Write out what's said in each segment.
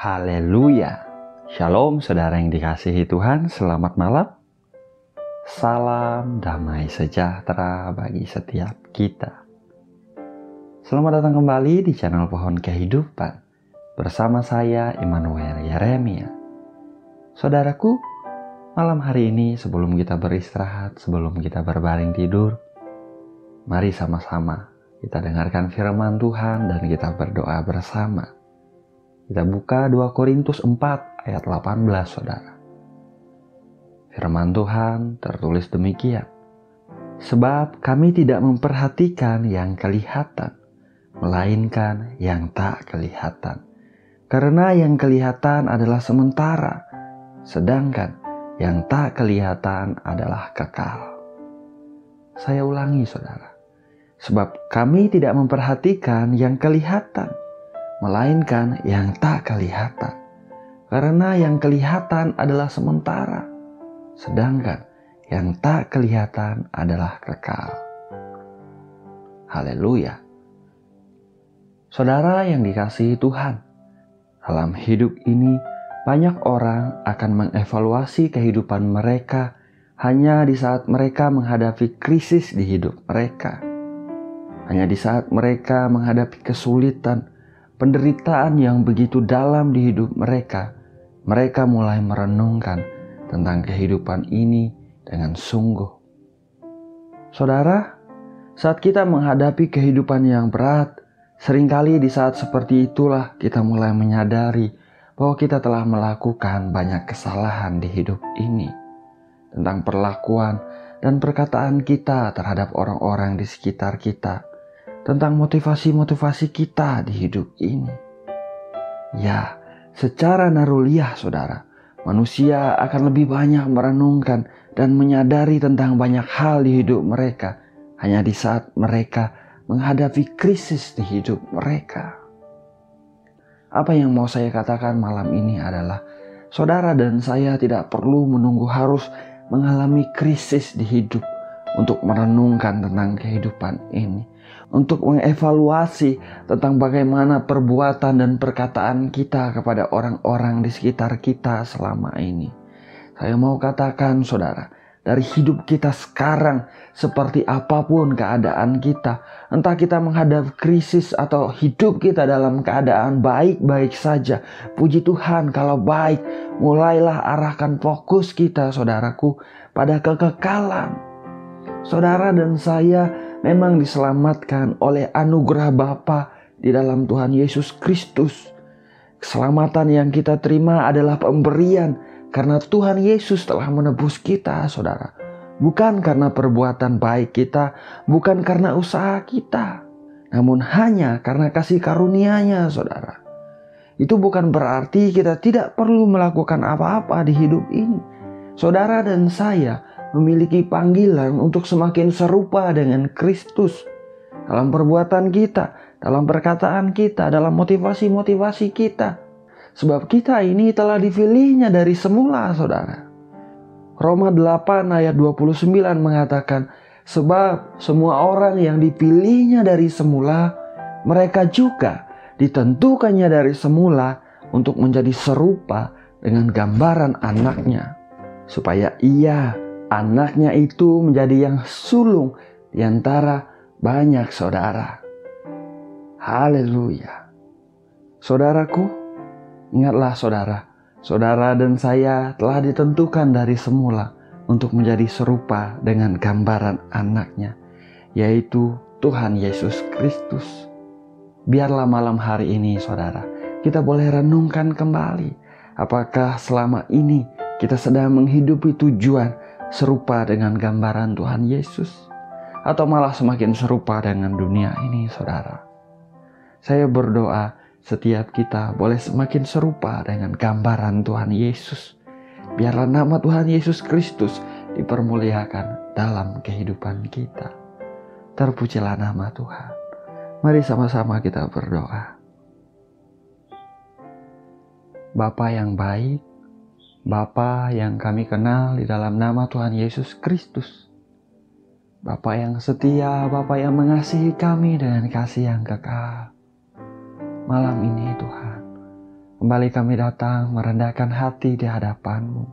Haleluya. Shalom saudara yang dikasihi Tuhan, selamat malam. Salam damai sejahtera bagi setiap kita. Selamat datang kembali di channel Pohon Kehidupan. Bersama saya Immanuel Yeremia. Saudaraku, malam hari ini sebelum kita beristirahat, sebelum kita berbaring tidur, mari sama-sama kita dengarkan firman Tuhan dan kita berdoa bersama. Kita buka 2 Korintus 4 ayat 18, saudara. Firman Tuhan tertulis demikian. Sebab kami tidak memperhatikan yang kelihatan, melainkan yang tak kelihatan. Karena yang kelihatan adalah sementara, sedangkan yang tak kelihatan adalah kekal. Saya ulangi, saudara. Sebab kami tidak memperhatikan yang kelihatan, melainkan yang tak kelihatan. Karena yang kelihatan adalah sementara, sedangkan yang tak kelihatan adalah kekal. Haleluya. Saudara yang dikasihi Tuhan, dalam hidup ini banyak orang akan mengevaluasi kehidupan mereka hanya di saat mereka menghadapi krisis di hidup mereka. Hanya di saat mereka menghadapi kesulitan, penderitaan yang begitu dalam di hidup mereka, mereka mulai merenungkan tentang kehidupan ini dengan sungguh. Saudara, saat kita menghadapi kehidupan yang berat, seringkali di saat seperti itulah kita mulai menyadari bahwa kita telah melakukan banyak kesalahan di hidup ini. Tentang perlakuan dan perkataan kita terhadap orang-orang di sekitar kita. Tentang motivasi-motivasi kita di hidup ini. Ya, secara naruliah saudara, manusia akan lebih banyak merenungkan dan menyadari tentang banyak hal di hidup mereka hanya di saat mereka menghadapi krisis di hidup mereka. Apa yang mau saya katakan malam ini adalah, saudara dan saya tidak perlu menunggu harus mengalami krisis di hidup untuk merenungkan tentang kehidupan ini. Untuk mengevaluasi tentang bagaimana perbuatan dan perkataan kita kepada orang-orang di sekitar kita selama ini. Saya mau katakan saudara, dari hidup kita sekarang, seperti apapun keadaan kita, entah kita menghadapi krisis atau hidup kita dalam keadaan baik-baik saja, puji Tuhan kalau baik, mulailah arahkan fokus kita saudaraku pada kekekalan. Saudara dan saya memang diselamatkan oleh anugerah Bapa di dalam Tuhan Yesus Kristus. Keselamatan yang kita terima adalah pemberian karena Tuhan Yesus telah menebus kita, saudara. Bukan karena perbuatan baik kita, bukan karena usaha kita, namun hanya karena kasih karunia-Nya, saudara. Itu bukan berarti kita tidak perlu melakukan apa-apa di hidup ini. Saudara dan saya memiliki panggilan untuk semakin serupa dengan Kristus dalam perbuatan kita, dalam perkataan kita, dalam motivasi-motivasi kita. Sebab kita ini telah dipilihnya dari semula, saudara. Roma 8 ayat 29 mengatakan, sebab semua orang yang dipilihnya dari semula, mereka juga ditentukannya dari semula untuk menjadi serupa dengan gambaran anaknya, supaya anaknya itu menjadi yang sulung di antara banyak saudara. Haleluya. Saudaraku, ingatlah saudara dan saya telah ditentukan dari semula untuk menjadi serupa dengan gambaran anaknya, yaitu Tuhan Yesus Kristus. Biarlah malam hari ini saudara, kita boleh renungkan kembali, apakah selama ini kita sedang menghidupi tujuan serupa dengan gambaran Tuhan Yesus, atau malah semakin serupa dengan dunia ini, saudara. Saya berdoa setiap kita boleh semakin serupa dengan gambaran Tuhan Yesus. Biarlah nama Tuhan Yesus Kristus dipermuliakan dalam kehidupan kita. Terpujilah nama Tuhan. Mari sama-sama kita berdoa. Bapa yang baik, Bapa yang kami kenal di dalam nama Tuhan Yesus Kristus. Bapa yang setia, Bapa yang mengasihi kami dengan kasih yang kekal. Malam ini Tuhan, Kembali kami datang merendahkan hati di hadapan-Mu.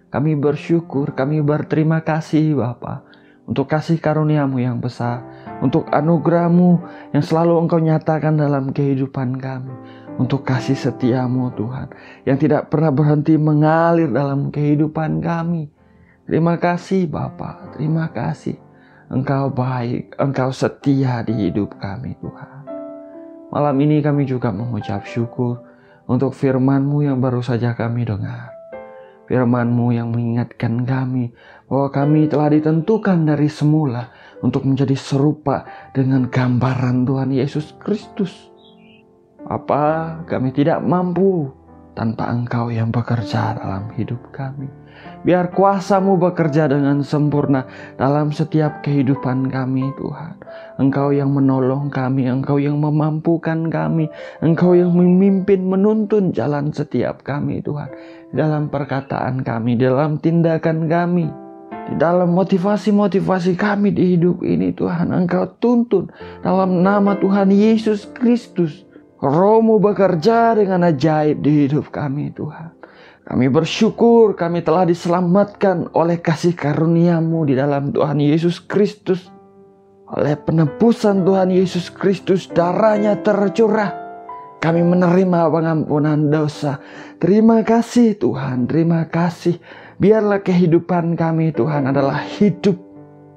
Kami bersyukur, kami berterima kasih Bapa, untuk kasih karunia-Mu yang besar, untuk anugerah-Mu yang selalu Engkau nyatakan dalam kehidupan kami, untuk kasih setia-Mu Tuhan, yang tidak pernah berhenti mengalir dalam kehidupan kami. Terima kasih Bapa, terima kasih. Engkau baik, Engkau setia di hidup kami Tuhan. Malam ini kami juga mengucap syukur untuk firman-Mu yang baru saja kami dengar. Firman-Mu yang mengingatkan kami bahwa kami telah ditentukan dari semula untuk menjadi serupa dengan gambaran Tuhan Yesus Kristus. Apa kami tidak mampu tanpa Engkau yang bekerja dalam hidup kami. Biar kuasa-Mu bekerja dengan sempurna dalam setiap kehidupan kami Tuhan. Engkau yang menolong kami, Engkau yang memampukan kami, Engkau yang memimpin menuntun jalan setiap kami Tuhan. Dalam perkataan kami, dalam tindakan kami, di dalam motivasi-motivasi kami di hidup ini Tuhan, Engkau tuntun dalam nama Tuhan Yesus Kristus. Roh-Mu bekerja dengan ajaib di hidup kami Tuhan. Kami bersyukur kami telah diselamatkan oleh kasih karunia-Mu di dalam Tuhan Yesus Kristus. Oleh penebusan Tuhan Yesus Kristus, darah-Nya tercurah. Kami menerima pengampunan dosa. Terima kasih Tuhan, terima kasih. Biarlah kehidupan kami Tuhan adalah hidup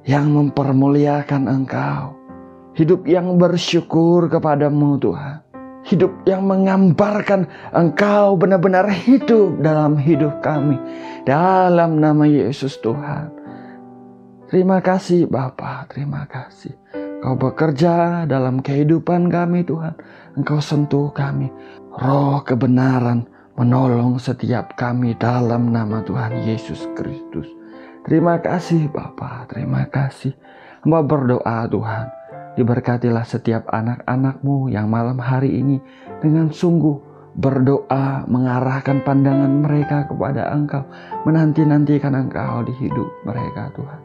yang mempermuliakan Engkau. Hidup yang bersyukur kepadamu Tuhan. Hidup yang menggambarkan Engkau benar-benar hidup dalam hidup kami. Dalam nama Yesus Tuhan. Terima kasih Bapa, terima kasih. Engkau bekerja dalam kehidupan kami Tuhan. Engkau sentuh kami. Roh kebenaran menolong setiap kami dalam nama Tuhan Yesus Kristus. Terima kasih Bapa, terima kasih. Hamba berdoa Tuhan. Diberkatilah setiap anak-anak-Mu yang malam hari ini dengan sungguh berdoa mengarahkan pandangan mereka kepada Engkau. Menanti-nantikan Engkau di hidup mereka Tuhan.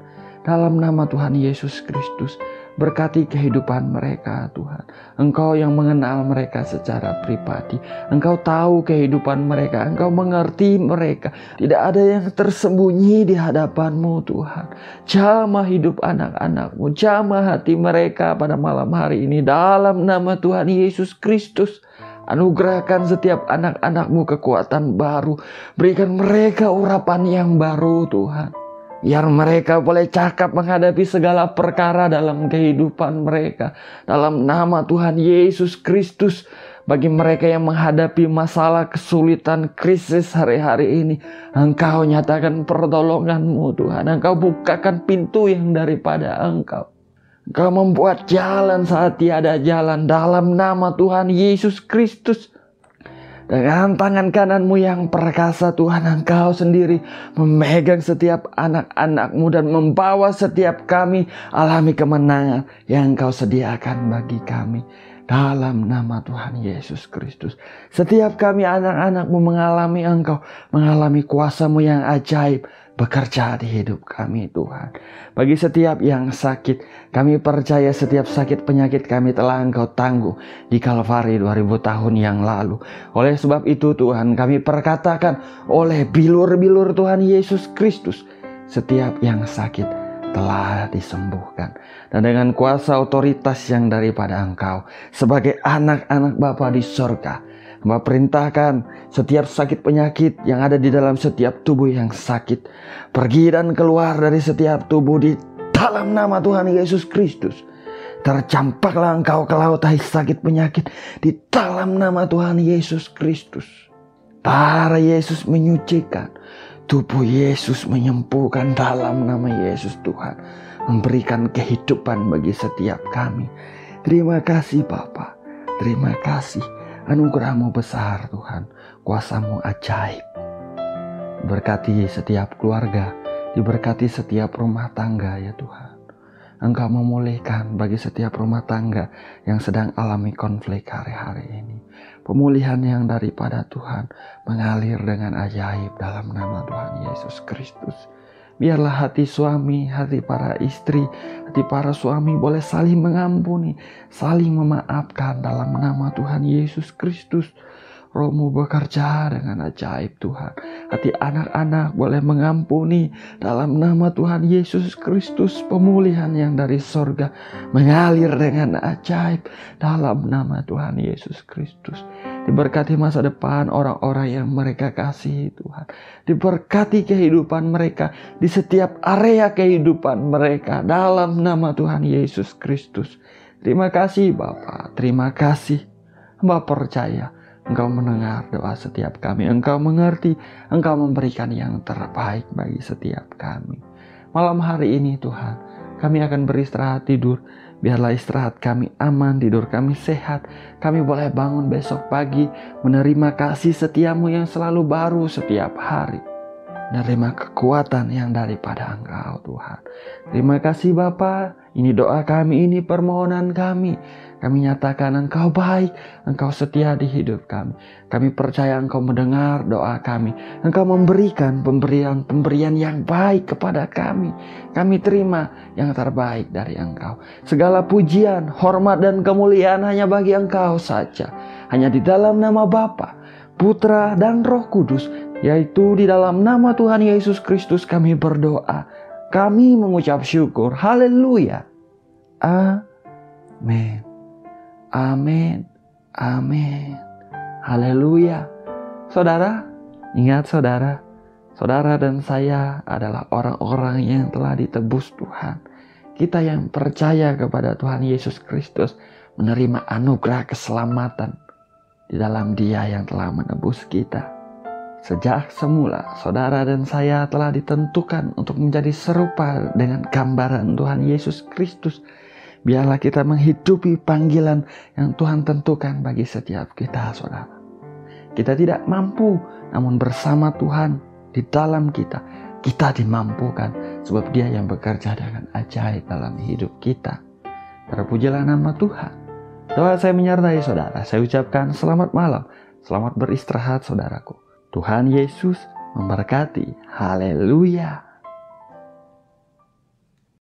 Dalam nama Tuhan Yesus Kristus, berkati kehidupan mereka Tuhan. Engkau yang mengenal mereka secara pribadi. Engkau tahu kehidupan mereka. Engkau mengerti mereka. Tidak ada yang tersembunyi di hadapan-Mu Tuhan. Jamah hidup anak-anak-Mu. Jamah hati mereka pada malam hari ini. Dalam nama Tuhan Yesus Kristus. Anugerahkan setiap anak-anak-Mu kekuatan baru. Berikan mereka urapan yang baru Tuhan. Biar mereka boleh cakap menghadapi segala perkara dalam kehidupan mereka. Dalam nama Tuhan Yesus Kristus. Bagi mereka yang menghadapi masalah, kesulitan, krisis hari-hari ini. Engkau nyatakan pertolongan-Mu Tuhan. Engkau bukakan pintu yang daripada Engkau. Engkau membuat jalan saat tiada jalan. Dalam nama Tuhan Yesus Kristus. Dengan tangan kanan-Mu yang perkasa Tuhan, Engkau sendiri memegang setiap anak-anak-Mu dan membawa setiap kami alami kemenangan yang Engkau sediakan bagi kami. Dalam nama Tuhan Yesus Kristus. Setiap kami anak-anak-Mu mengalami Engkau, mengalami kuasa-Mu yang ajaib bekerja di hidup kami Tuhan. Bagi setiap yang sakit, kami percaya setiap sakit penyakit kami telah Engkau tanggung di Kalvari 2000 tahun yang lalu. Oleh sebab itu Tuhan, kami perkatakan oleh bilur-bilur Tuhan Yesus Kristus, setiap yang sakit telah disembuhkan. Dan dengan kuasa otoritas yang daripada Engkau, sebagai anak-anak Bapa di surga, Hamba perintahkan setiap sakit penyakit yang ada di dalam setiap tubuh yang sakit, pergi dan keluar dari setiap tubuh di dalam nama Tuhan Yesus Kristus. Tercampaklah Engkau ke laut hai sakit penyakit di dalam nama Tuhan Yesus Kristus. Darah Yesus menyucikan, tubuh Yesus menyembuhkan dalam nama Yesus Tuhan. Memberikan kehidupan bagi setiap kami. Terima kasih Bapa, terima kasih. Anugerah-Mu besar Tuhan, kuasa-Mu ajaib. Berkati setiap keluarga, diberkati setiap rumah tangga ya Tuhan. Engkau memulihkan bagi setiap rumah tangga yang sedang alami konflik hari-hari ini. Pemulihan yang daripada Tuhan mengalir dengan ajaib dalam nama Tuhan Yesus Kristus. Biarlah hati suami, hati para istri, hati para suami boleh saling mengampuni, saling memaafkan dalam nama Tuhan Yesus Kristus. Roh-Mu bekerja dengan ajaib Tuhan. Hati anak-anak boleh mengampuni dalam nama Tuhan Yesus Kristus. Pemulihan yang dari sorga mengalir dengan ajaib dalam nama Tuhan Yesus Kristus. Diberkati masa depan orang-orang yang mereka kasihi Tuhan. Diberkati kehidupan mereka di setiap area kehidupan mereka dalam nama Tuhan Yesus Kristus. Terima kasih Bapa, terima kasih. Hamba percaya Engkau mendengar doa setiap kami. Engkau mengerti, Engkau memberikan yang terbaik bagi setiap kami. Malam hari ini Tuhan, kami akan beristirahat tidur. Biarlah istirahat kami aman, tidur kami sehat. Kami boleh bangun besok pagi menerima kasih setiamu yang selalu baru setiap hari. Menerima kekuatan yang daripada Engkau Tuhan. Terima kasih Bapa. Ini doa kami, ini permohonan kami. Kami nyatakan Engkau baik, Engkau setia di hidup kami. Kami percaya Engkau mendengar doa kami. Engkau memberikan pemberian yang baik kepada kami. Kami terima yang terbaik dari Engkau. Segala pujian, hormat dan kemuliaan hanya bagi Engkau saja. Hanya di dalam nama Bapa, Putra dan Roh Kudus, yaitu di dalam nama Tuhan Yesus Kristus kami berdoa. Kami mengucap syukur. Haleluya. Amin. Amin. Amin. Haleluya. Saudara, ingat saudara dan saya adalah orang-orang yang telah ditebus Tuhan. Kita yang percaya kepada Tuhan Yesus Kristus menerima anugerah keselamatan di dalam Dia yang telah menebus kita. Sejak semula, saudara dan saya telah ditentukan untuk menjadi serupa dengan gambaran Tuhan Yesus Kristus. Biarlah kita menghidupi panggilan yang Tuhan tentukan bagi setiap kita, saudara. Kita tidak mampu, namun bersama Tuhan di dalam kita dimampukan. Sebab Dia yang bekerja dengan ajaib dalam hidup kita. Terpujilah nama Tuhan. Doa saya menyertai saudara. Saya ucapkan selamat malam. Selamat beristirahat saudaraku. Tuhan Yesus memberkati. Haleluya.